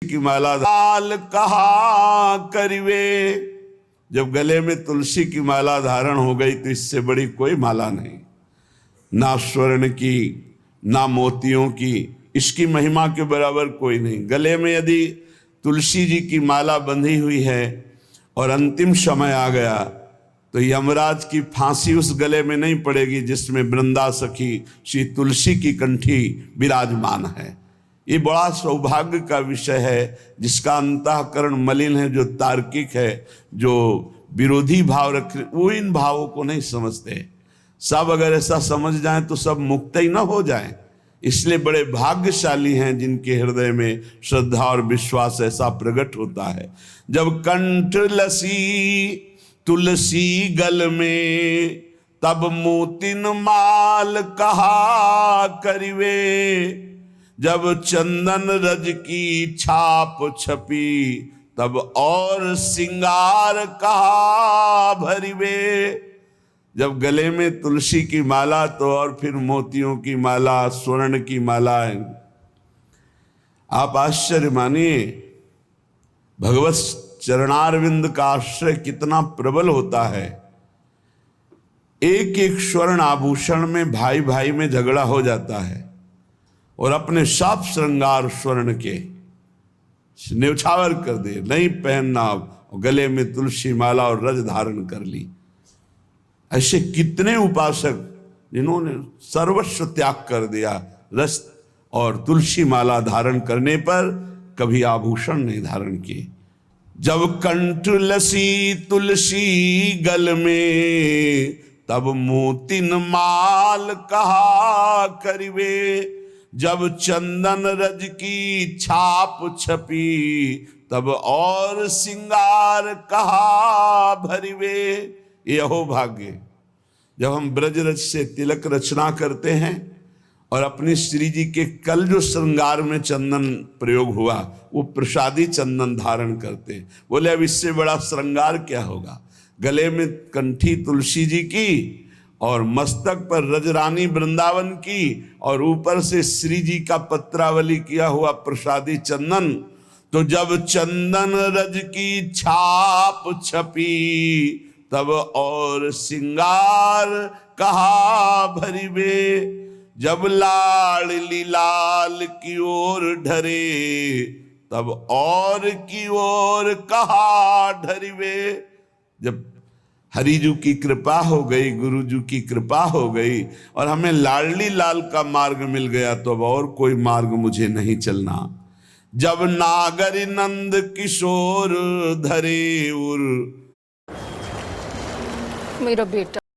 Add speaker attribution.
Speaker 1: की माला लाल कहा करिवे। जब गले में तुलसी की माला धारण हो गई तो इससे बड़ी कोई माला नहीं, ना स्वर्ण की ना मोतियों की, इसकी महिमा के बराबर कोई नहीं। गले में यदि तुलसी जी की माला बंधी हुई है और अंतिम समय आ गया तो यमराज की फांसी उस गले में नहीं पड़ेगी जिसमें वृंदा सखी श्री तुलसी की कंठी विराजमान है। ये बड़ा सौभाग्य का विषय है। जिसका अंतःकरण मलिन है, जो तार्किक है, जो विरोधी भाव रखे, वो इन भावों को नहीं समझते। सब अगर ऐसा समझ जाएं तो सब मुक्त ही ना हो जाएं। इसलिए बड़े भाग्यशाली हैं जिनके हृदय में श्रद्धा और विश्वास ऐसा प्रकट होता है। जब कंठ लसी तुलसी गल में, तब मोतिन माल कहा करिवे। जब चंदन रज की छाप छपी, तब और सिंगार कहा भरिवे। जब गले में तुलसी की माला तो और फिर मोतियों की माला, स्वर्ण की माला है। आप आश्चर्य मानिए, भगवत चरणारविंद का आश्रय कितना प्रबल होता है। एक एक स्वर्ण आभूषण में भाई भाई में झगड़ा हो जाता है और अपने सब श्रृंगार स्वर्ण के न्यौछावर कर दे, नहीं पहनना, गले में तुलसी माला और रज धारण कर ली। ऐसे कितने उपासक जिन्होंने सर्वस्व त्याग कर दिया रस और तुलसी माला धारण करने पर, कभी आभूषण नहीं धारण किए। जब कंठ लसी तुलसी गल में, तब मोतिन माल कहा करिवे। जब चंदन रज की छाप छपी, तब और सिंगार कहा भरिवे। ये अहो भाग्य। जब हम ब्रजरज से तिलक रचना करते हैं और अपनी श्री जी के कल जो श्रृंगार में चंदन प्रयोग हुआ वो प्रसादी चंदन धारण करते। बोले अब इससे बड़ा श्रृंगार क्या होगा। गले में कंठी तुलसी जी की और मस्तक पर रजरानी वृंदावन की और ऊपर से श्री जी का पत्रावली किया हुआ प्रसादी चंदन। तो जब चंदन रज की छाप छपी, तब और सिंगार कहा भरिवे। जब लाडली लाल की ओर ढरे, तब और की ओर कहा ढरिवे। जब हरिजू की कृपा हो गई, गुरुजू की कृपा हो गई और हमें लाडली लाल का मार्ग मिल गया, तो अब और कोई मार्ग मुझे नहीं चलना। जब नागर नंद किशोर धरे उर,
Speaker 2: मेरा बेटा